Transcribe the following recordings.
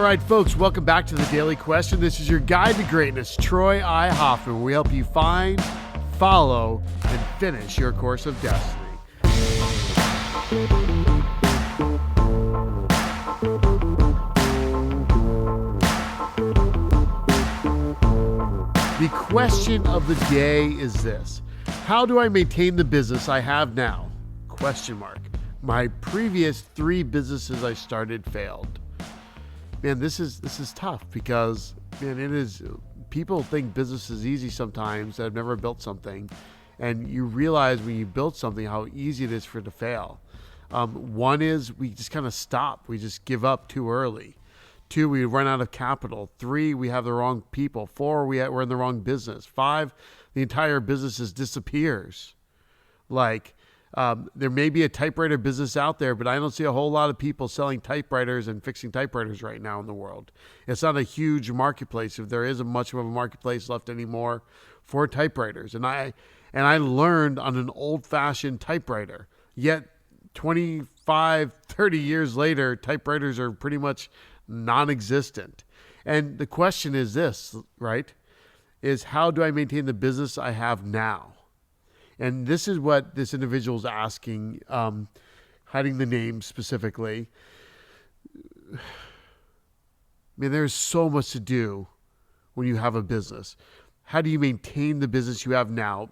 right, folks, welcome back to the Daily Question. This is your guide to greatness, Troy I. Hoffman. We help you find, follow, and finish your course of destiny. The question of the day is this: how do I maintain the business I have now? Question mark. My previous 3 businesses I started failed. Man, this is tough because, man, it is. People think business is easy sometimes that have never built something, and you realize when you build something how easy it is for it to fail. 1 is we just kind of stop. We just give up too early. 2, we run out of capital. 3, we have the wrong people. 4, we're in the wrong business. 5, the entire business disappears. There may be a typewriter business out there, but I don't see a whole lot of people selling typewriters and fixing typewriters right now in the world. It's not a huge marketplace, if there isn't much of a marketplace left anymore for typewriters. And I learned on an old-fashioned typewriter. Yet 25, 30 years later, typewriters are pretty much non-existent. And the question is this, right? Is how do I maintain the business I have now? And this is what this individual is asking, hiding the name specifically. I mean, there's so much to do when you have a business. How do you maintain the business you have now?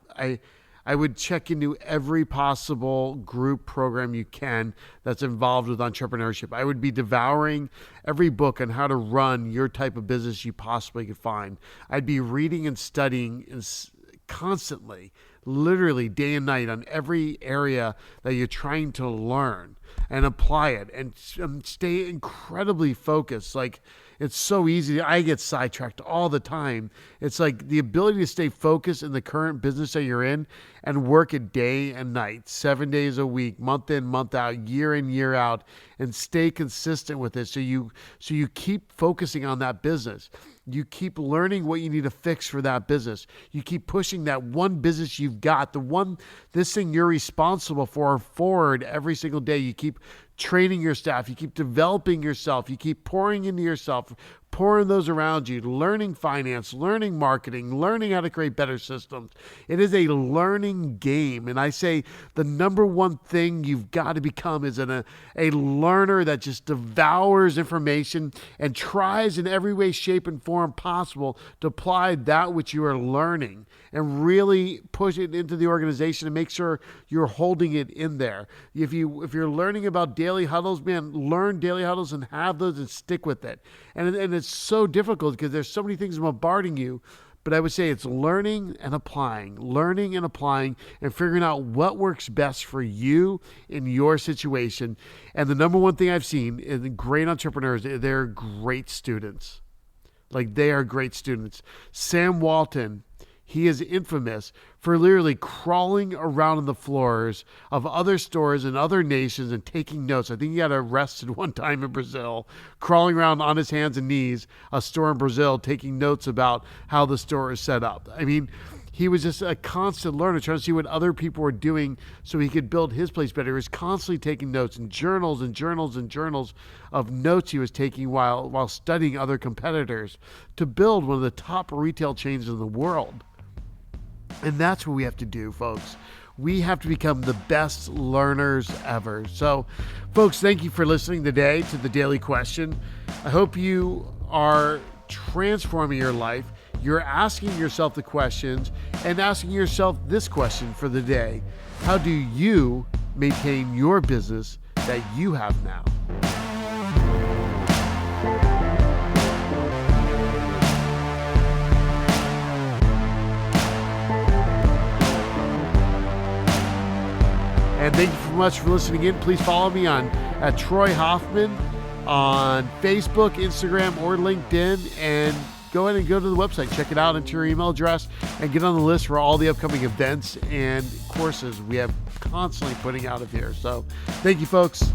I would check into every possible group program you can that's involved with entrepreneurship. I would be devouring every book on how to run your type of business you possibly could find. I'd be reading and studying constantly, literally day and night, on every area that you're trying to learn and apply it and stay incredibly focused. It's so easy. I get sidetracked all the time. It's like the ability to stay focused in the current business that you're in and work it day and night, 7 days a week, month in, month out, year in, year out, and stay consistent with it. So you keep focusing on that business. You keep learning what you need to fix for that business. You keep pushing that one business you've got, this thing you're responsible for, forward every single day. You keep training your staff. You keep developing yourself. You keep pouring into yourself, pouring those around you, learning finance, learning marketing, learning how to create better systems. It is a learning game. And I say the number one thing you've got to become is a learner that just devours information and tries in every way, shape, and form possible to apply that which you are learning and really push it into the organization and make sure you're holding it in there. If you're learning about daily huddles, man, learn daily huddles and have those and stick with it. And it's so difficult because there's so many things bombarding you. But I would say it's learning and applying and figuring out what works best for you in your situation. And the number one thing I've seen is great entrepreneurs, they're great students. They are great students. Sam Walton, he is infamous for literally crawling around on the floors of other stores in other nations and taking notes. I think he got arrested one time in Brazil, crawling around on his hands and knees, a store in Brazil, taking notes about how the store is set up. I mean, he was just a constant learner, trying to see what other people were doing so he could build his place better. He was constantly taking notes and journals and journals and journals of notes he was taking while studying other competitors to build one of the top retail chains in the world. And that's what we have to do, folks. We have to become the best learners ever. So, folks, thank you for listening today to the Daily Question. I hope you are transforming your life. You're asking yourself the questions and asking yourself this question for the day: how do you maintain your business that you have now? And thank you so much for listening in. Please follow me at Troy Hoffman on Facebook, Instagram, or LinkedIn. And go ahead and go to the website. Check it out, enter your email address, and get on the list for all the upcoming events and courses we have constantly putting out of here. So thank you, folks.